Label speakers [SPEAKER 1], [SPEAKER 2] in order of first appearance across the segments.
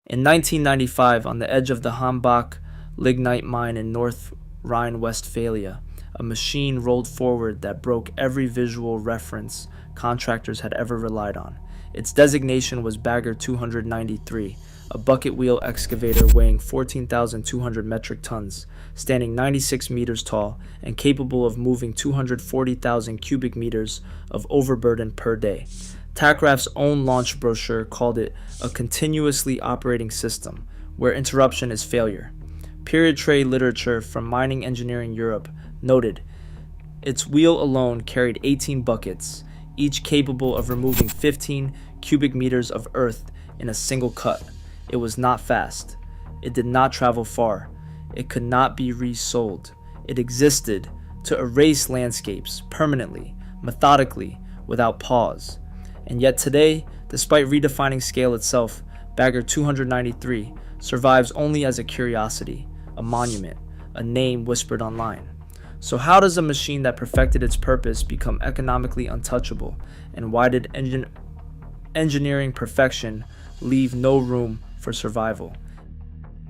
[SPEAKER 1] In 1995, on the edge of the Hambach lignite mine in North Rhine-Westphalia, a machine rolled forward that broke every visual reference contractors had ever relied on. Its designation was Bagger 293, a bucket wheel excavator weighing 14,200 metric tons, standing 96 meters tall, and capable of moving 240,000 cubic meters of overburden per day. Takraft's own launch brochure called it a continuously operating system, where interruption is failure. Period tray literature from mining engineering Europe noted its wheel alone carried 18 buckets, each capable of removing 15 cubic meters of earth in a single cut. It was not fast. It did not travel far. It could not be resold. It existed to erase landscapes permanently, methodically, without pause. And yet today, despite redefining scale itself, Bagger 293 survives only as a curiosity, a monument, a name whispered online. So how does a machine that perfected its purpose become economically untouchable? And why did engineering perfection leave no room for survival?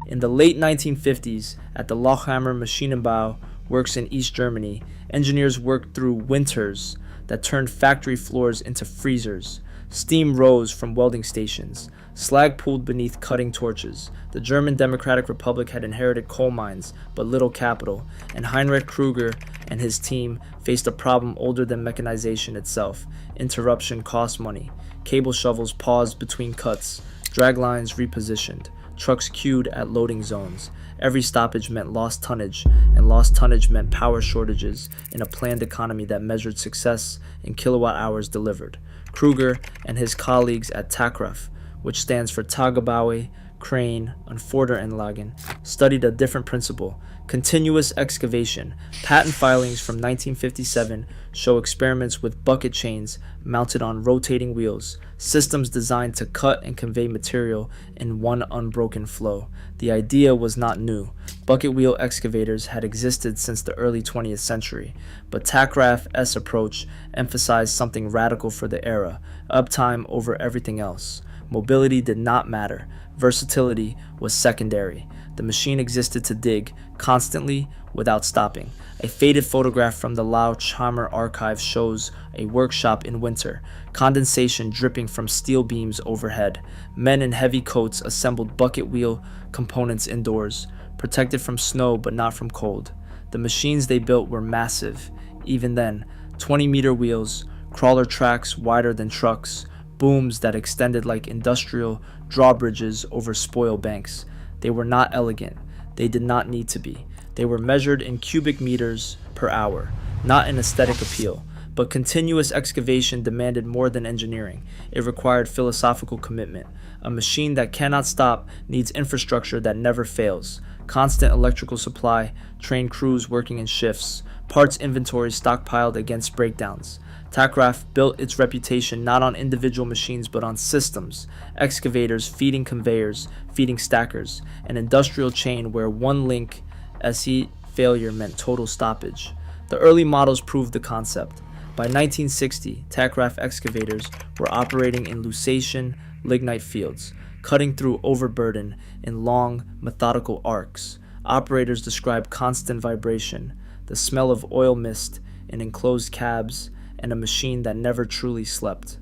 [SPEAKER 1] In the late 1950s, at the Lochhammer Maschinenbau works in East Germany, engineers worked through winters that turned factory floors into freezers. Steam rose from welding stations. Slag pooled beneath cutting torches. The German Democratic Republic had inherited coal mines, but little capital, and Heinrich Kruger and his team faced a problem older than mechanization itself. Interruption cost money. Cable shovels paused between cuts. Drag lines repositioned. Trucks queued at loading zones. Every stoppage meant lost tonnage, and lost tonnage meant power shortages in a planned economy that measured success in kilowatt hours delivered. Kruger and his colleagues at Takraft, which stands for Tagebau, Crane, and Forderanlagen, studied a different principle: continuous excavation. Patent filings from 1957 show experiments with bucket chains mounted on rotating wheels, systems designed to cut and convey material in one unbroken flow. The idea was not new. Bucket wheel excavators had existed since the early 20th century, but Takraft's approach emphasized something radical for the era: uptime over everything else. Mobility did not matter. Versatility was secondary. The machine existed to dig, constantly, without stopping. A faded photograph from the Lochhammer archive shows a workshop in winter, condensation dripping from steel beams overhead. Men in heavy coats assembled bucket wheel components indoors, protected from snow but not from cold. The machines they built were massive. Even then, 20-meter wheels, crawler tracks wider than trucks, booms that extended like industrial drawbridges over spoil banks. They were not elegant. They did not need to be. They were measured in cubic meters per hour, not in aesthetic appeal. But continuous excavation demanded more than engineering. It required philosophical commitment. A machine that cannot stop needs infrastructure that never fails. Constant electrical supply, trained crews working in shifts, parts inventories stockpiled against breakdowns. Takraft built its reputation not on individual machines but on systems: excavators feeding conveyors, feeding stackers, an industrial chain where one link, SE failure, meant total stoppage. The early models proved the concept. By 1960, Takraft excavators were operating in Lusatian lignite fields, cutting through overburden in long, methodical arcs. Operators described constant vibration, the smell of oil mist in enclosed cabs, and a machine that never truly slept.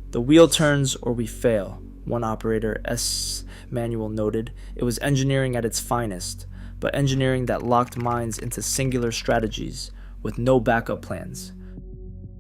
[SPEAKER 1] "The wheel turns or we fail," one operator, S. Manuel, noted. It was engineering at its finest, but engineering that locked minds into singular strategies with no backup plans.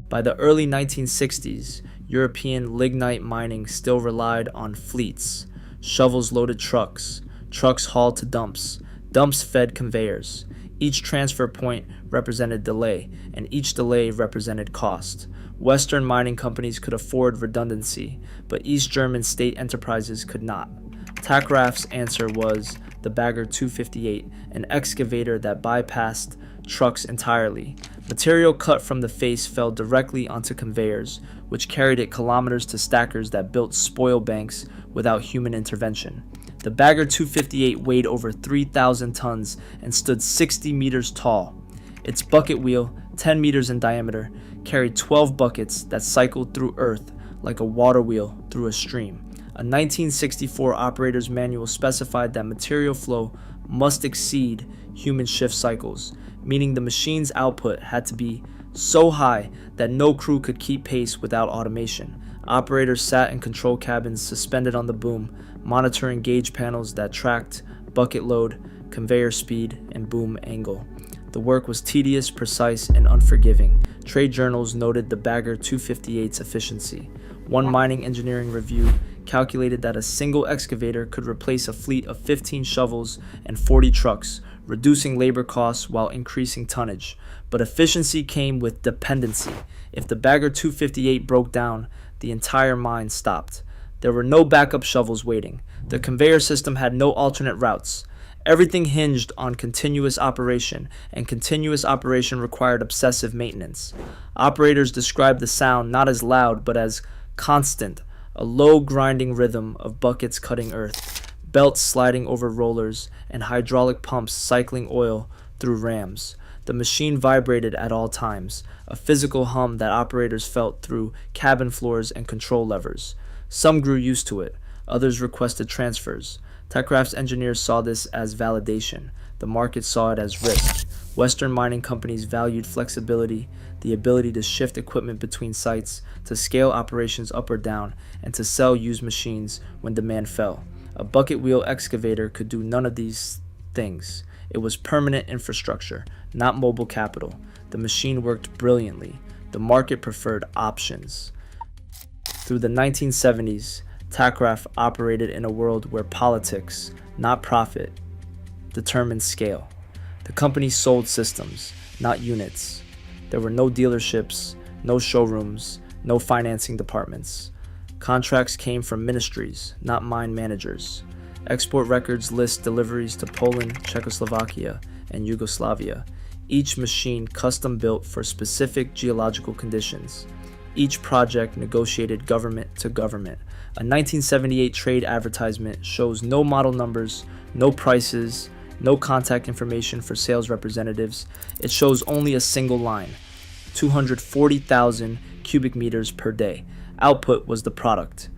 [SPEAKER 1] By the early 1960s, European lignite mining still relied on fleets. Shovels loaded trucks, trucks hauled to dumps, dumps fed conveyors. Each transfer point represented delay, and each delay represented cost. Western mining companies could afford redundancy, but East German state enterprises could not. Takraft's answer was the Bagger 258, an excavator that bypassed trucks entirely. Material cut from the face fell directly onto conveyors, which carried it kilometers to stackers that built spoil banks without human intervention. The Bagger 258 weighed over 3,000 tons and stood 60 meters tall. Its bucket wheel, 10 meters in diameter, carried 12 buckets that cycled through earth like a water wheel through a stream. A 1964 operator's manual specified that material flow must exceed human shift cycles, meaning the machine's output had to be so high that no crew could keep pace without automation. Operators sat in control cabins suspended on the boom, monitoring gauge panels that tracked bucket load, conveyor speed, and boom angle. The work was tedious, precise, and unforgiving. Trade journals noted the Bagger 258's efficiency. One mining engineering review calculated that a single excavator could replace a fleet of 15 shovels and 40 trucks, reducing labor costs while increasing tonnage. But efficiency came with dependency. If the Bagger 258 broke down, the entire mine stopped. There were no backup shovels waiting. The conveyor system had no alternate routes. Everything hinged on continuous operation, and continuous operation required obsessive maintenance. Operators described the sound not as loud, but as constant, a low grinding rhythm of buckets cutting earth, belts sliding over rollers, and hydraulic pumps cycling oil through rams. The machine vibrated at all times, a physical hum that operators felt through cabin floors and control levers. Some grew used to it, others requested transfers. Techcraft's engineers saw this as validation. The market saw it as risk. Western mining companies valued flexibility, the ability to shift equipment between sites, to scale operations up or down, and to sell used machines when demand fell. A bucket wheel excavator could do none of these things. It was permanent infrastructure, not mobile capital. The machine worked brilliantly. The market preferred options. Through the 1970s, Techcraft operated in a world where politics, not profit, determined scale. The company sold systems, not units. There were no dealerships, no showrooms, no financing departments. Contracts came from ministries, not mine managers. Export records list deliveries to Poland, Czechoslovakia, and Yugoslavia, each machine custom built for specific geological conditions. Each project negotiated government to government. A 1978 trade advertisement shows no model numbers, no prices, no contact information for sales representatives. It shows only a single line, 240,000 cubic meters per day. Output was the product.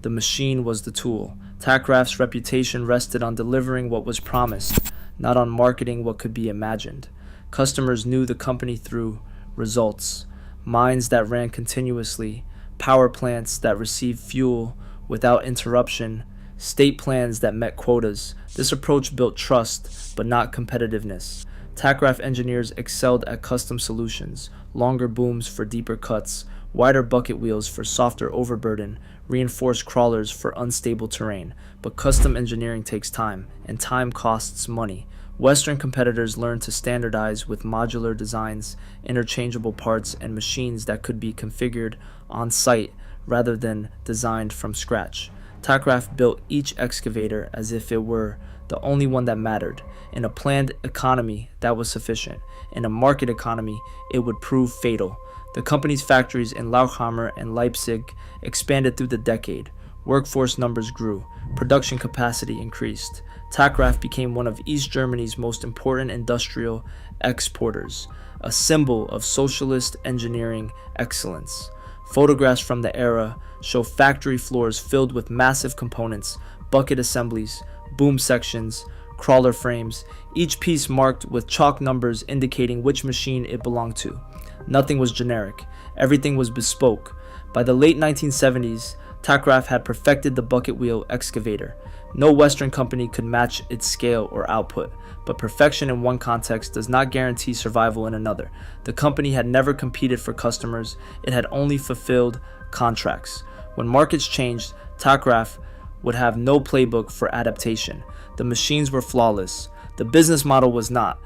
[SPEAKER 1] The machine was the tool. Techcraft's reputation rested on delivering what was promised, not on marketing what could be imagined. Customers knew the company through results. Mines that ran continuously, power plants that received fuel without interruption, state plans that met quotas. This approach built trust, but not competitiveness. Techcraft engineers excelled at custom solutions, longer booms for deeper cuts, wider bucket wheels for softer overburden, reinforced crawlers for unstable terrain. But custom engineering takes time, and time costs money. Western competitors learned to standardize with modular designs, interchangeable parts, and machines that could be configured on site rather than designed from scratch. Techcraft built each excavator as if it were the only one that mattered. In a planned economy, that was sufficient. In a market economy, it would prove fatal. The company's factories in Lauchhammer and Leipzig expanded through the decade. Workforce numbers grew. Production capacity increased. Techcraft became one of East Germany's most important industrial exporters, a symbol of socialist engineering excellence. Photographs from the era show factory floors filled with massive components, bucket assemblies, boom sections, crawler frames, each piece marked with chalk numbers indicating which machine it belonged to. Nothing was generic. Everything was bespoke. By the late 1970s, Techcraft had perfected the bucket wheel excavator. No Western company could match its scale or output, but perfection in one context does not guarantee survival in another. The company had never competed for customers, it had only fulfilled contracts. When markets changed, Techcraft would have no playbook for adaptation. The machines were flawless. The business model was not.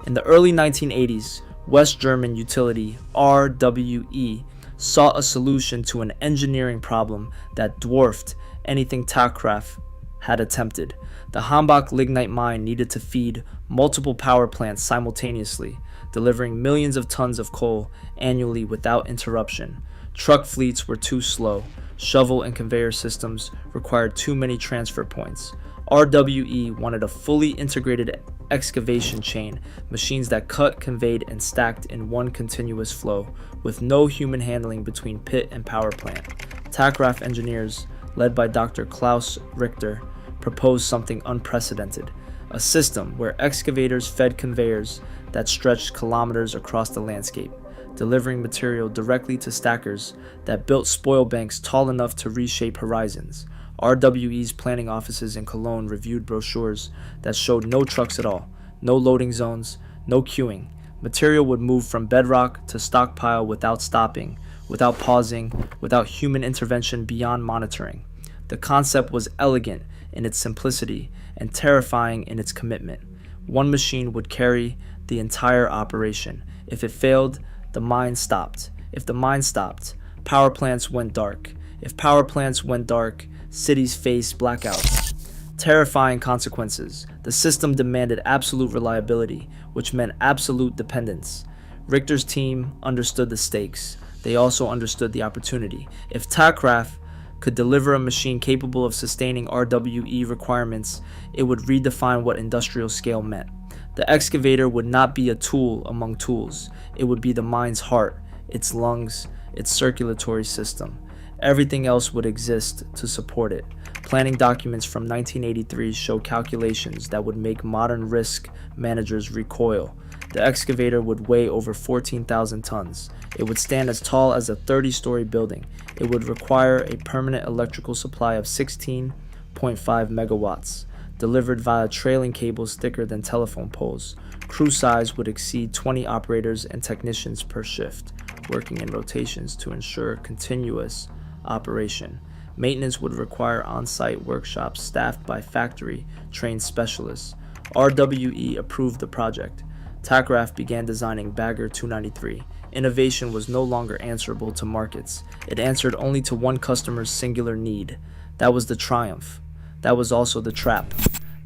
[SPEAKER 1] In the early 1980s, West German utility RWE sought a solution to an engineering problem that dwarfed anything Techcraft had attempted. The Hambach lignite mine needed to feed multiple power plants simultaneously, delivering millions of tons of coal annually without interruption. Truck fleets were too slow. Shovel and conveyor systems required too many transfer points. RWE wanted a fully integrated excavation chain, machines that cut, conveyed, and stacked in one continuous flow, with no human handling between pit and power plant. Techcraft engineers led by Dr. Klaus Richter, proposed something unprecedented, a system where excavators fed conveyors that stretched kilometers across the landscape, delivering material directly to stackers that built spoil banks tall enough to reshape horizons. RWE's planning offices in Cologne reviewed brochures that showed no trucks at all, no loading zones, no queuing. Material would move from bedrock to stockpile without stopping, without pausing, without human intervention beyond monitoring. The concept was elegant in its simplicity and terrifying in its commitment. One machine would carry the entire operation. If it failed, the mine stopped. If the mine stopped, power plants went dark. If power plants went dark, cities faced blackouts. Terrifying consequences. The system demanded absolute reliability, which meant absolute dependence. Richter's team understood the stakes. They also understood the opportunity. If Takraf could deliver a machine capable of sustaining RWE requirements, it would redefine what industrial scale meant. The excavator would not be a tool among tools. It would be the mine's heart, its lungs, its circulatory system. Everything else would exist to support it. Planning documents from 1983 show calculations that would make modern risk managers recoil. The excavator would weigh over 14,000 tons. It would stand as tall as a 30-story building. It would require a permanent electrical supply of 16.5 megawatts, delivered via trailing cables thicker than telephone poles. Crew size would exceed 20 operators and technicians per shift, working in rotations to ensure continuous operation. Maintenance would require on-site workshops staffed by factory-trained specialists. RWE approved the project. Takraf began designing Bagger 293. Innovation was no longer answerable to markets. It answered only to one customer's singular need. That was the triumph. That was also the trap.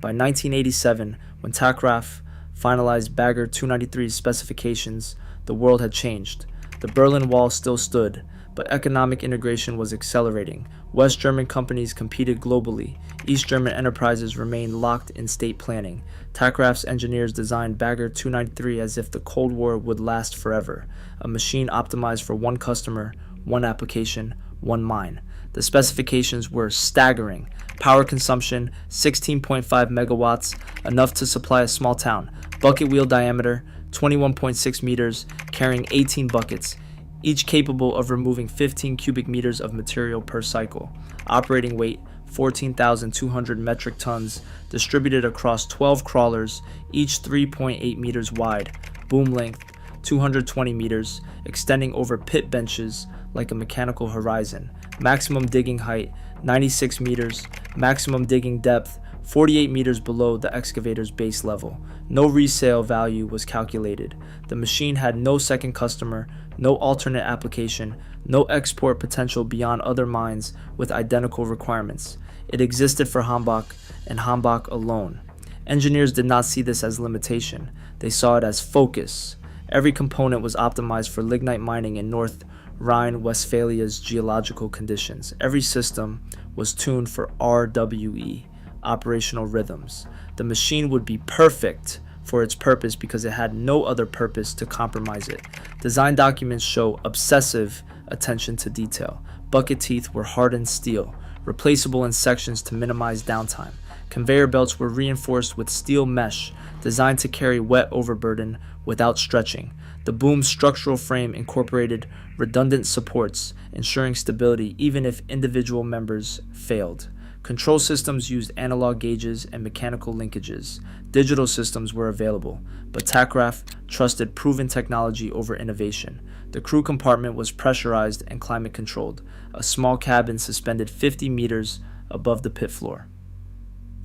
[SPEAKER 1] By 1987, when Takraf finalized Bagger 293's specifications, the world had changed. The Berlin Wall still stood, but economic integration was accelerating. West German companies competed globally. East German enterprises remained locked in state planning. Takraf's engineers designed Bagger 293 as if the Cold War would last forever, a machine optimized for one customer, one application, one mine. The specifications were staggering. Power consumption, 16.5 megawatts, enough to supply a small town. Bucket wheel diameter, 21.6 meters, carrying 18 buckets, each capable of removing 15 cubic meters of material per cycle. Operating weight, 14,200 metric tons, distributed across 12 crawlers, each 3.8 meters wide. Boom length, 220 meters, extending over pit benches like a mechanical horizon. Maximum digging height, 96 meters. Maximum digging depth, 48 meters below the excavator's base level. No resale value was calculated. The machine had no second customer, no alternate application, no export potential beyond other mines with identical requirements. It existed for Hambach and Hambach alone. Engineers did not see this as limitation. They saw it as focus. Every component was optimized for lignite mining in North Rhine-Westphalia's geological conditions. Every system was tuned for RWE, operational rhythms. The machine would be perfect for its purpose because it had no other purpose to compromise it. Design documents show obsessive attention to detail. Bucket teeth were hardened steel, replaceable in sections to minimize downtime. Conveyor belts were reinforced with steel mesh, designed to carry wet overburden without stretching. The boom's structural frame incorporated redundant supports, ensuring stability even if individual members failed. Control systems used analog gauges and mechanical linkages. Digital systems were available, but Takraf trusted proven technology over innovation. The crew compartment was pressurized and climate controlled, a small cabin suspended 50 meters above the pit floor.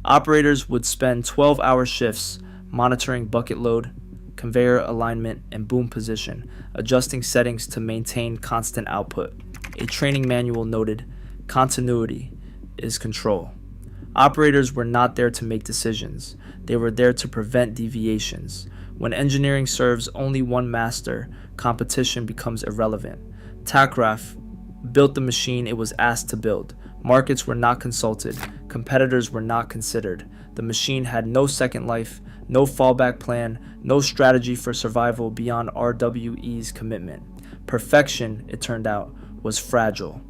[SPEAKER 1] Operators would spend 12-hour shifts monitoring bucket load, conveyor alignment, and boom position, adjusting settings to maintain constant output. A training manual noted, "Continuity is control." Operators were not there to make decisions. They were there to prevent deviations. When engineering serves only one master, competition becomes irrelevant. Takraf built the machine it was asked to build. Markets were not consulted. Competitors were not considered. The machine had no second life, no fallback plan, no strategy for survival beyond RWE's commitment. Perfection, it turned out, was fragile.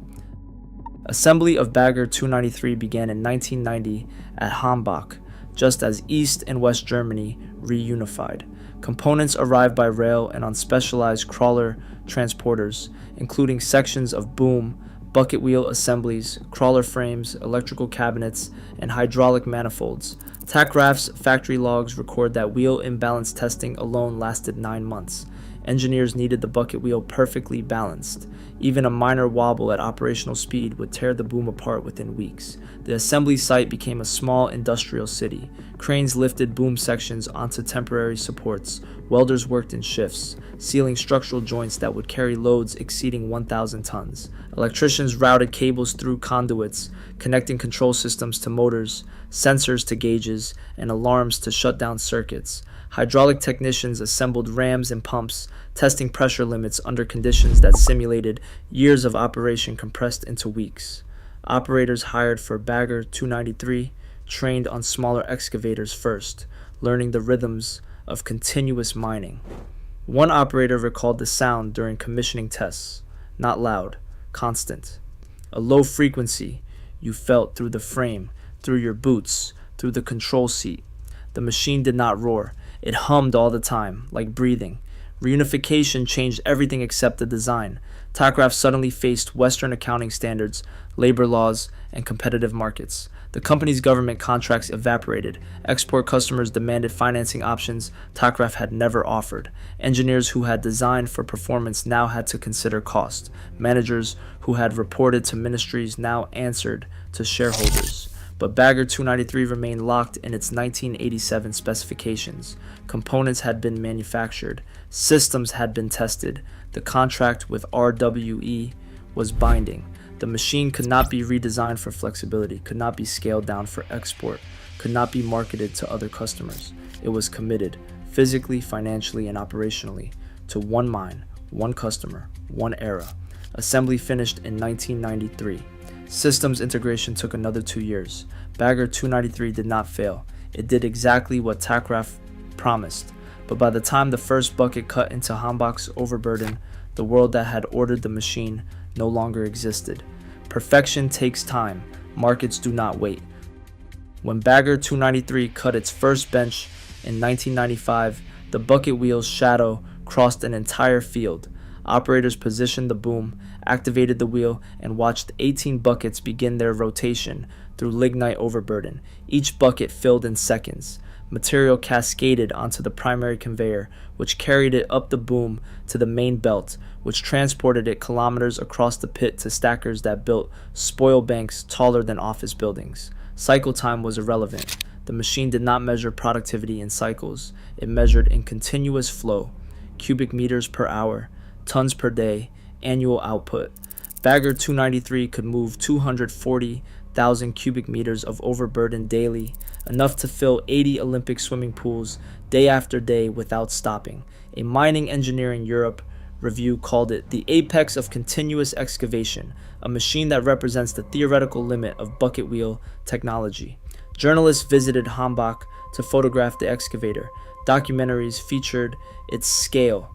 [SPEAKER 1] Assembly of Bagger 293 began in 1990 at Hambach, just as East and West Germany reunified. Components arrived by rail and on specialized crawler transporters, including sections of boom, bucket wheel assemblies, crawler frames, electrical cabinets, and hydraulic manifolds. Takraft's factory logs record that wheel imbalance testing alone lasted 9 months. Engineers needed the bucket wheel perfectly balanced. Even a minor wobble at operational speed would tear the boom apart within weeks. The assembly site became a small industrial city. Cranes lifted boom sections onto temporary supports. Welders worked in shifts, sealing structural joints that would carry loads exceeding 1,000 tons. Electricians routed cables through conduits, connecting control systems to motors, sensors to gauges, and alarms to shut down circuits. Hydraulic technicians assembled rams and pumps, testing pressure limits under conditions that simulated years of operation compressed into weeks. Operators hired for Bagger 293 trained on smaller excavators first, learning the rhythms of continuous mining. One operator recalled the sound during commissioning tests: not loud, constant. A low frequency you felt through the frame, through your boots, through the control seat. The machine did not roar. It hummed all the time, like breathing. Reunification changed everything except the design. Takraft suddenly faced Western accounting standards, labor laws, and competitive markets. The company's government contracts evaporated. Export customers demanded financing options Takraft had never offered. Engineers who had designed for performance now had to consider cost. Managers who had reported to ministries now answered to shareholders. But Bagger 293 remained locked in its 1987 specifications. Components had been manufactured. Systems had been tested. The contract with RWE was binding. The machine could not be redesigned for flexibility, could not be scaled down for export, could not be marketed to other customers. It was committed, physically, financially, and operationally, to one mine, one customer, one era. Assembly finished in 1993. Systems integration took another 2 years. Bagger 293 did not fail. It did exactly what Takraft promised. But by the time the first bucket cut into Hambach's overburden, the world that had ordered the machine no longer existed. Perfection takes time. Markets do not wait. When Bagger 293 cut its first bench in 1995, the bucket wheel's shadow crossed an entire field. Operators positioned the boom, activated the wheel, and watched 18 buckets begin their rotation through lignite overburden. Each bucket filled in seconds. Material cascaded onto the primary conveyor, which carried it up the boom to the main belt, which transported it kilometers across the pit to stackers that built spoil banks taller than office buildings. Cycle time was irrelevant. The machine did not measure productivity in cycles. It measured in continuous flow, cubic meters per hour, tons per day, annual output. Bagger 293 could move 240,000 cubic meters of overburden daily, enough to fill 80 Olympic swimming pools day after day without stopping. A mining engineering Europe review called it the apex of continuous excavation, a machine that represents the theoretical limit of bucket wheel technology. Journalists visited Hambach to photograph the excavator. Documentaries featured its scale.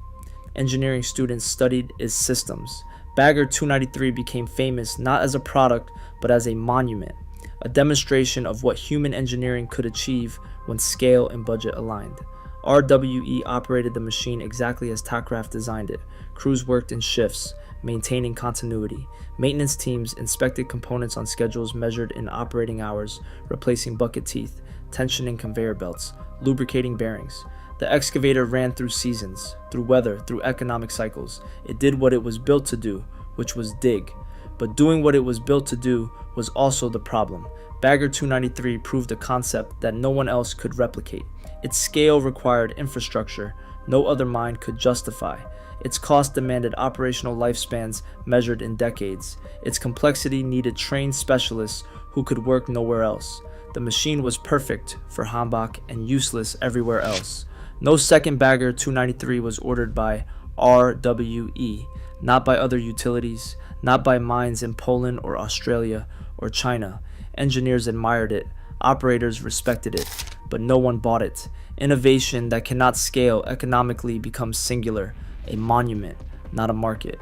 [SPEAKER 1] Engineering students studied its systems. Bagger 293 became famous not as a product, but as a monument, a demonstration of what human engineering could achieve when scale and budget aligned. RWE operated the machine exactly as Takraft designed it. Crews worked in shifts, maintaining continuity. Maintenance teams inspected components on schedules measured in operating hours, replacing bucket teeth, tensioning conveyor belts, lubricating bearings. The excavator ran through seasons, through weather, through economic cycles. It did what it was built to do, which was dig. But doing what it was built to do was also the problem. Bagger 293 proved a concept that no one else could replicate. Its scale required infrastructure no other mine could justify. Its cost demanded operational lifespans measured in decades. Its complexity needed trained specialists who could work nowhere else. The machine was perfect for Hambach and useless everywhere else. No second Bagger 293 was ordered by RWE, not by other utilities, not by mines in Poland or Australia or China. Engineers admired it, operators respected it, but no one bought it. Innovation that cannot scale economically becomes singular, a monument, not a market.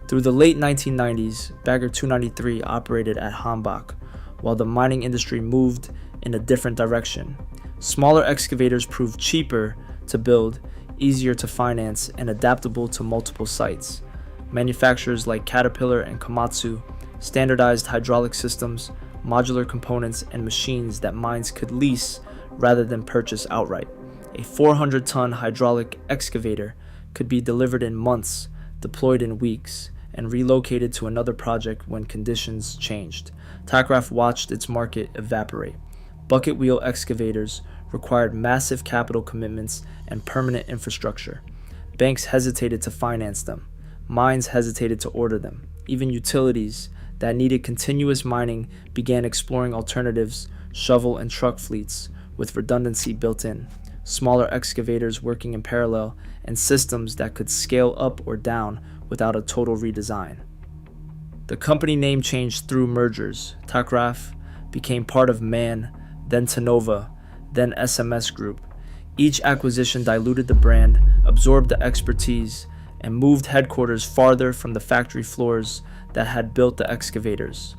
[SPEAKER 1] Through the late 1990s, Bagger 293 operated at Hambach, while the mining industry moved in a different direction. Smaller excavators proved cheaper to build, easier to finance, and adaptable to multiple sites. Manufacturers like Caterpillar and Komatsu standardized hydraulic systems, modular components, and machines that mines could lease rather than purchase outright. A 400-ton hydraulic excavator could be delivered in months, deployed in weeks, and relocated to another project when conditions changed. Takraf watched its market evaporate. Bucket wheel excavators required massive capital commitments and permanent infrastructure. Banks hesitated to finance them. Mines hesitated to order them. Even utilities that needed continuous mining began exploring alternatives, shovel and truck fleets with redundancy built in, smaller excavators working in parallel, and systems that could scale up or down without a total redesign. The company name changed through mergers. Takraf became part of MAN, then Tenova, then SMS Group. Each acquisition diluted the brand, absorbed the expertise, and moved headquarters farther from the factory floors that had built the excavators.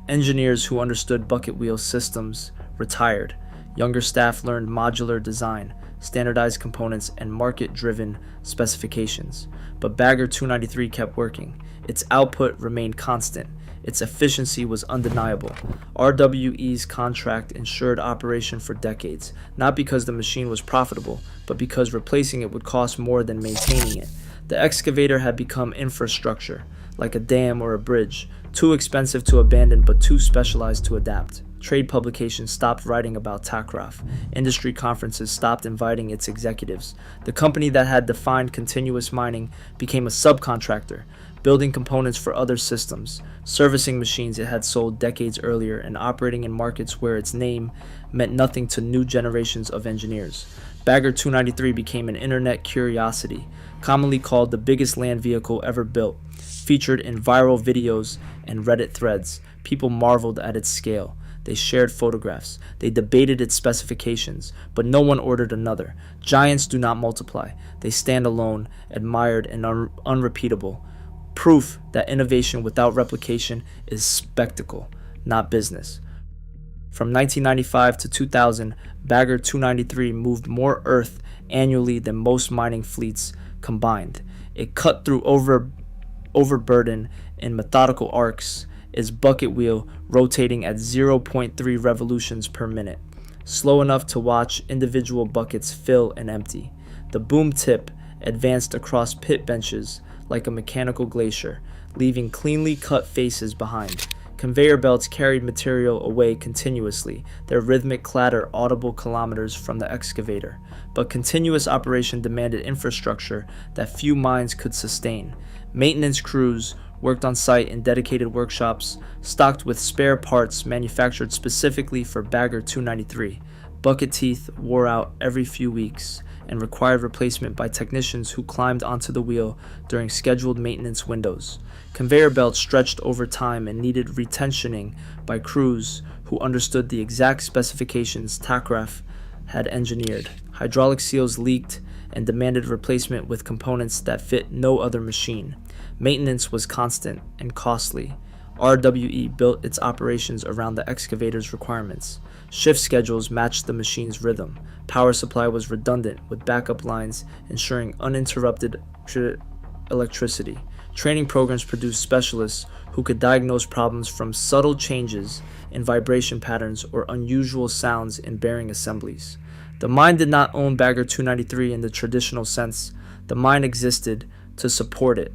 [SPEAKER 1] Engineers who understood bucket wheel systems retired. Younger staff learned modular design, standardized components, and market-driven specifications. But Bagger 293 kept working. Its output remained constant. Its efficiency was undeniable. RWE's contract ensured operation for decades, not because the machine was profitable, but because replacing it would cost more than maintaining it. The excavator had become infrastructure, like a dam or a bridge, too expensive to abandon but too specialized to adapt. Trade publications stopped writing about Takraf. Industry conferences stopped inviting its executives. The company that had defined continuous mining became a subcontractor, building components for other systems, servicing machines it had sold decades earlier, and operating in markets where its name meant nothing to new generations of engineers. Bagger 293 became an internet curiosity, commonly called the biggest land vehicle ever built. Featured in viral videos and Reddit threads, people marveled at its scale. They shared photographs. They debated its specifications, but no one ordered another. Giants do not multiply. They stand alone, admired and unrepeatable. Proof that innovation without replication is spectacle, not business. From 1995 to 2000, Bagger 293 moved more earth annually than most mining fleets combined. It cut through overburden in methodical arcs, its bucket wheel rotating at 0.3 revolutions per minute, slow enough to watch individual buckets fill and empty. The boom tip advanced across pit benches like a mechanical glacier, leaving cleanly cut faces behind. Conveyor belts carried material away continuously, their rhythmic clatter audible kilometers from the excavator. But continuous operation demanded infrastructure that few mines could sustain. Maintenance crews worked on site in dedicated workshops, stocked with spare parts manufactured specifically for Bagger 293. Bucket teeth wore out every few weeks and required replacement by technicians who climbed onto the wheel during scheduled maintenance windows. Conveyor belts stretched over time and needed retensioning by crews who understood the exact specifications Takraf had engineered. Hydraulic seals leaked and demanded replacement with components that fit no other machine. Maintenance was constant and costly. RWE built its operations around the excavator's requirements. Shift schedules matched the machine's rhythm. Power supply was redundant, with backup lines ensuring uninterrupted electricity. Training programs produced specialists who could diagnose problems from subtle changes in vibration patterns or unusual sounds in bearing assemblies. The mine did not own Bagger 293 in the traditional sense. The mine existed to support it.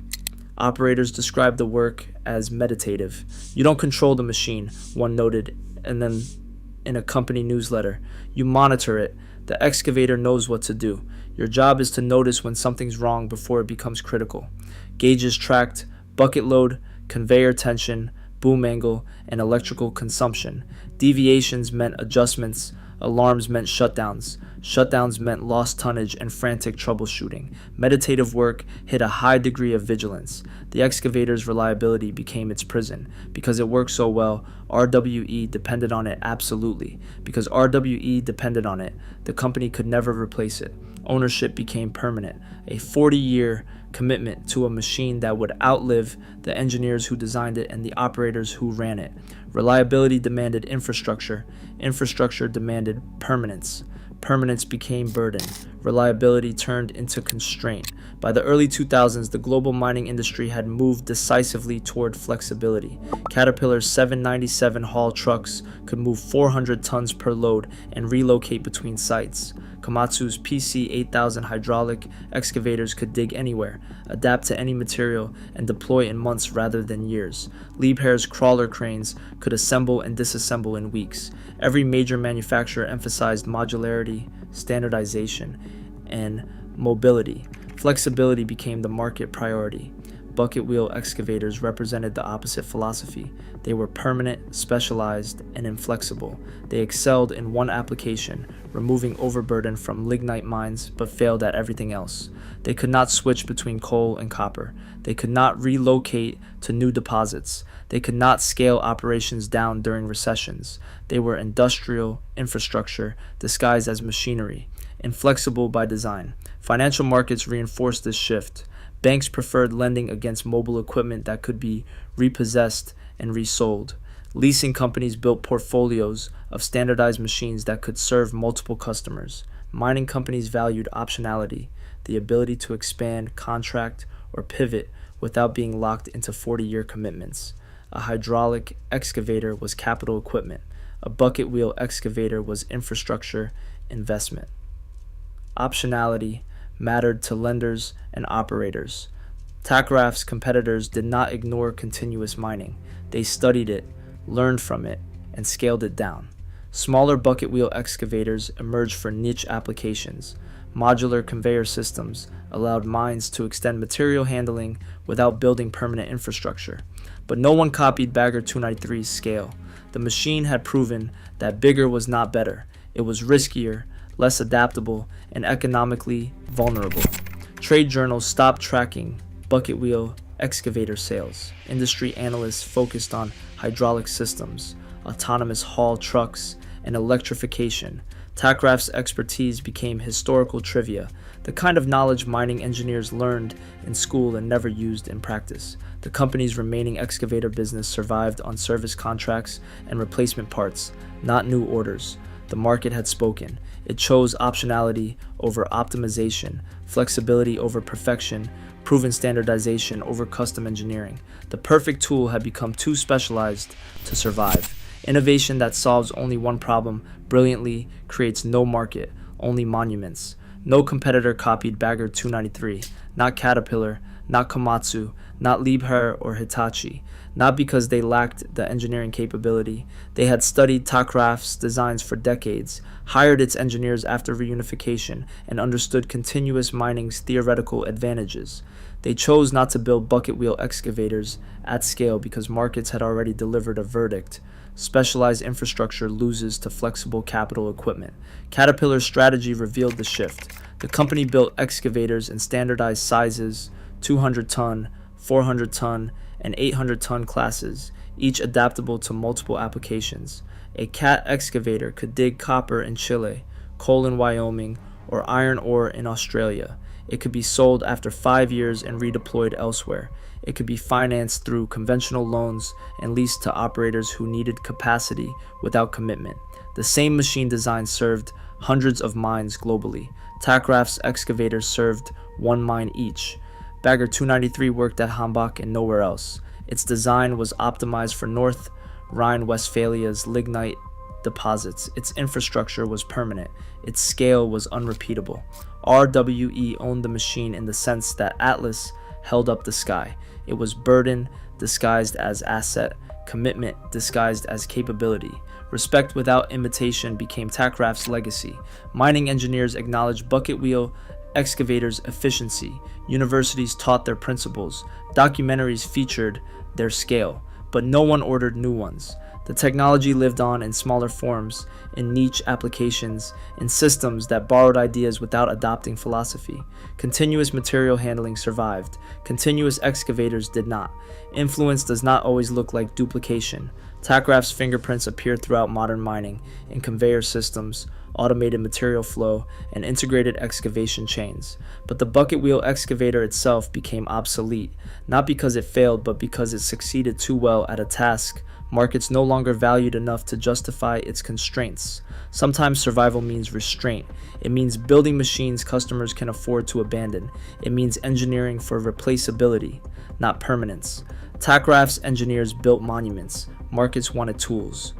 [SPEAKER 1] Operators described the work as meditative. You don't control the machine, one noted, and then in a company newsletter. You monitor it. The excavator knows what to do. Your job is to notice when something's wrong before it becomes critical. Gauges tracked bucket load, conveyor tension, boom angle, and electrical consumption. Deviations meant adjustments Alarms meant shutdowns. Shutdowns meant lost tonnage and frantic troubleshooting. Meditative work hid a high degree of vigilance. The excavator's reliability became its prison. Because it worked so well, RWE depended on it absolutely. Because RWE depended on it, the company could never replace it. Ownership became permanent, a 40-year commitment to a machine that would outlive the engineers who designed it and the operators who ran it. Reliability demanded infrastructure. Infrastructure demanded permanence. Permanence became burden. Reliability turned into constraint. By the early 2000s, the global mining industry had moved decisively toward flexibility. Caterpillar's 797 haul trucks could move 400 tons per load and relocate between sites. Komatsu's PC-8000 hydraulic excavators could dig anywhere, adapt to any material, and deploy in months rather than years. Liebherr's crawler cranes could assemble and disassemble in weeks. Every major manufacturer emphasized modularity, standardization, and mobility. Flexibility became the market priority. Bucket wheel excavators represented the opposite philosophy. They were permanent, specialized, and inflexible. They excelled in one application, removing overburden from lignite mines, but failed at everything else. They could not switch between coal and copper. They could not relocate to new deposits. They could not scale operations down during recessions. They were industrial infrastructure disguised as machinery, inflexible by design. Financial markets reinforced this shift. Banks preferred lending against mobile equipment that could be repossessed and resold. Leasing companies built portfolios of standardized machines that could serve multiple customers. Mining companies valued optionality, the ability to expand, contract, or pivot without being locked into 40-year commitments. A hydraulic excavator was capital equipment. A bucket wheel excavator was infrastructure investment. Optionality mattered to lenders and operators. Takraft's competitors did not ignore continuous mining. They studied it, learned from it, and scaled it down. Smaller bucket wheel excavators emerged for niche applications. Modular conveyor systems allowed mines to extend material handling without building permanent infrastructure. But no one copied Bagger 293's scale. The machine had proven that bigger was not better. It was riskier, less adaptable, and economically vulnerable. Trade journals stopped tracking bucket wheel excavator sales. Industry analysts focused on hydraulic systems, autonomous haul trucks, and electrification. Takraft's expertise became historical trivia, the kind of knowledge mining engineers learned in school and never used in practice. The company's remaining excavator business survived on service contracts and replacement parts, not new orders. The market had spoken. It chose optionality over optimization, flexibility over perfection, proven standardization over custom engineering. The perfect tool had become too specialized to survive. Innovation that solves only one problem brilliantly creates no market, only monuments. No competitor copied Bagger 293, not Caterpillar, not Komatsu, not Liebherr or Hitachi. Not because they lacked the engineering capability. They had studied Takraft's designs for decades, hired its engineers after reunification, and understood continuous mining's theoretical advantages. They chose not to build bucket wheel excavators at scale because markets had already delivered a verdict. Specialized infrastructure loses to flexible capital equipment. Caterpillar's strategy revealed the shift. The company built excavators in standardized sizes, 200-ton, 400-ton, and 800-ton classes, each adaptable to multiple applications. A CAT excavator could dig copper in Chile, coal in Wyoming, or iron ore in Australia. It could be sold after 5 years and redeployed elsewhere. It could be financed through conventional loans and leased to operators who needed capacity without commitment. The same machine design served hundreds of mines globally. Takraft's excavators served one mine each. Bagger 293 worked at Hambach and nowhere else. Its design was optimized for North Rhine-Westphalia's lignite deposits. Its infrastructure was permanent. Its scale was unrepeatable. RWE owned the machine in the sense that Atlas held up the sky. It was burden disguised as asset, commitment disguised as capability. Respect without imitation became Takraft's legacy. Mining engineers acknowledged bucket wheel excavators' efficiency. Universities taught their principles. Documentaries featured their scale, but no one ordered new ones. The technology lived on in smaller forms, in niche applications, in systems that borrowed ideas without adopting philosophy. Continuous material handling survived. Continuous excavators did not. Influence does not always look like duplication. Takraft's fingerprints appear throughout modern mining, in conveyor systems, automated material flow, and integrated excavation chains. But the bucket wheel excavator itself became obsolete, not because it failed, but because it succeeded too well at a task markets no longer valued enough to justify its constraints. Sometimes survival means restraint. It means building machines customers can afford to abandon. It means engineering for replaceability, not permanence. Takraft's engineers built monuments. Markets wanted tools.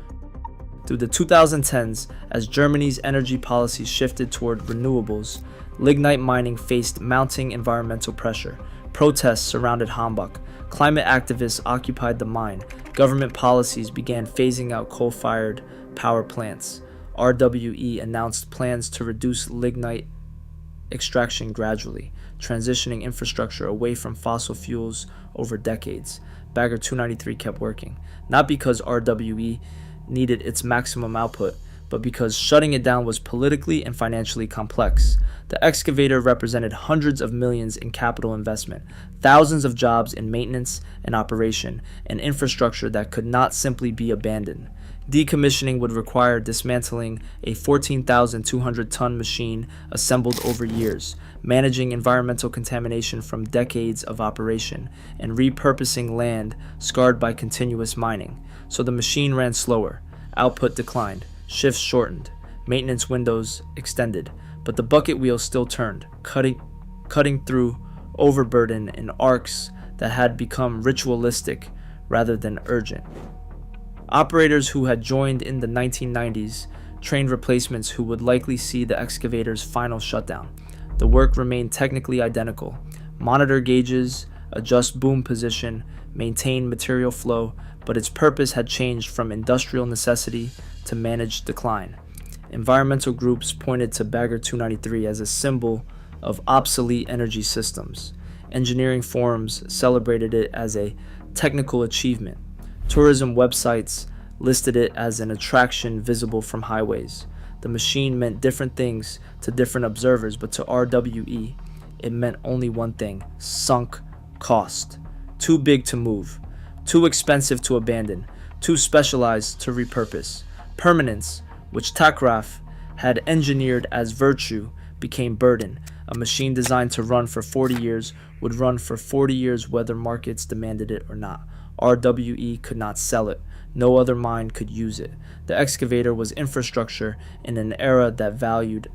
[SPEAKER 1] Through the 2010s, as Germany's energy policy shifted toward renewables, lignite mining faced mounting environmental pressure. Protests surrounded Hambach. Climate activists occupied the mine. Government policies began phasing out coal-fired power plants. RWE announced plans to reduce lignite extraction gradually, transitioning infrastructure away from fossil fuels over decades. Bagger 293 kept working, not because RWE needed its maximum output, but because shutting it down was politically and financially complex. The excavator represented hundreds of millions in capital investment, thousands of jobs in maintenance and operation, and infrastructure that could not simply be abandoned. Decommissioning would require dismantling a 14,200-ton machine assembled over years, managing environmental contamination from decades of operation, and repurposing land scarred by continuous mining. So the machine ran slower, output declined, shifts shortened, maintenance windows extended, but the bucket wheel still turned, cutting through overburden in arcs that had become ritualistic rather than urgent. Operators who had joined in the 1990s trained replacements who would likely see the excavator's final shutdown. The work remained technically identical. Monitor gauges, adjust boom position, maintain material flow, but its purpose had changed from industrial necessity to managed decline. Environmental groups pointed to Bagger 293 as a symbol of obsolete energy systems. Engineering forums celebrated it as a technical achievement. Tourism websites listed it as an attraction visible from highways. The machine meant different things to different observers, but to RWE, it meant only one thing: sunk cost. Too big to move, too expensive to abandon, too specialized to repurpose. Permanence, which Takraft had engineered as virtue, became burden. A machine designed to run for 40 years would run for 40 years whether markets demanded it or not. RWE could not sell it. No other mine could use it. The excavator was infrastructure in an era that valued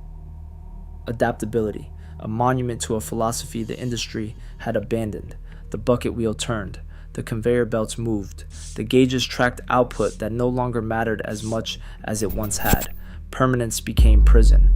[SPEAKER 1] adaptability, a monument to a philosophy the industry had abandoned. The bucket wheel turned. The conveyor belts moved. The gauges tracked output that no longer mattered as much as it once had. Permanence became prison.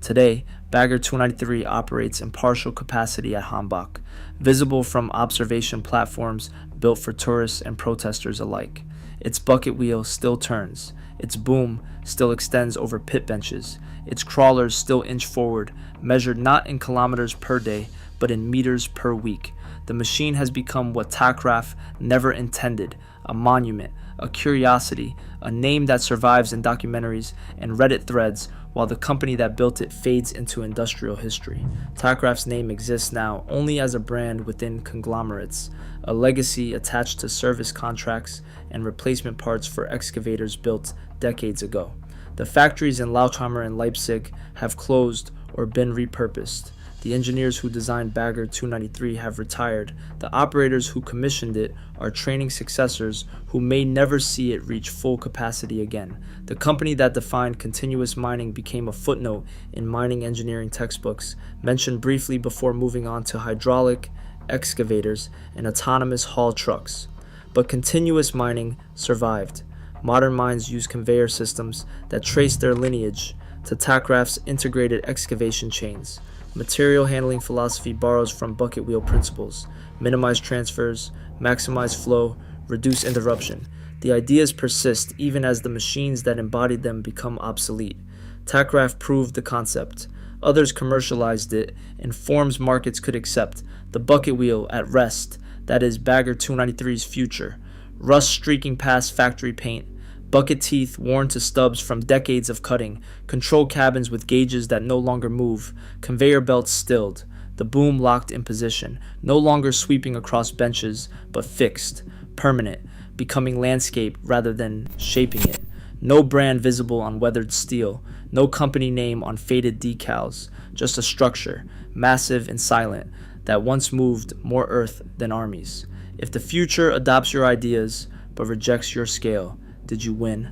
[SPEAKER 1] Today, Bagger 293 operates in partial capacity at Hambach, visible from observation platforms built for tourists and protesters alike. Its bucket wheel still turns. Its boom still extends over pit benches. Its crawlers still inch forward, measured not in kilometers per day, but in meters per week. The machine has become what Takraft never intended: a monument, a curiosity, a name that survives in documentaries and Reddit threads while the company that built it fades into industrial history. Takraft's name exists now only as a brand within conglomerates, a legacy attached to service contracts and replacement parts for excavators built decades ago. The factories in Lauchhammer and Leipzig have closed or been repurposed. The engineers who designed Bagger 293 have retired. The operators who commissioned it are training successors who may never see it reach full capacity again. The company that defined continuous mining became a footnote in mining engineering textbooks, mentioned briefly before moving on to hydraulic excavators and autonomous haul trucks. But continuous mining survived. Modern mines use conveyor systems that trace their lineage to Takraft's integrated excavation chains. Material handling philosophy borrows from bucket wheel principles: minimize transfers, maximize flow, reduce interruption. The ideas persist even as the machines that embodied them become obsolete. Takraft proved the concept. Others commercialized it in forms markets could accept. The bucket wheel at rest, that is Bagger 293's future. Rust streaking past factory paint, bucket teeth worn to stubs from decades of cutting, control cabins with gauges that no longer move, conveyor belts stilled, the boom locked in position, no longer sweeping across benches, but fixed, permanent, becoming landscape rather than shaping it. No brand visible on weathered steel, no company name on faded decals, just a structure, massive and silent, that once moved more earth than armies. If the future adopts your ideas but rejects your scale, did you win?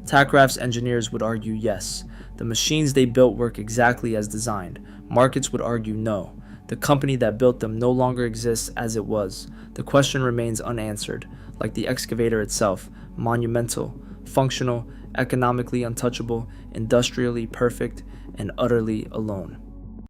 [SPEAKER 1] Tackraft's engineers would argue yes. The machines they built work exactly as designed. Markets would argue no. The company that built them no longer exists as it was. The question remains unanswered, like the excavator itself, monumental, functional, economically untouchable, industrially perfect, and utterly alone.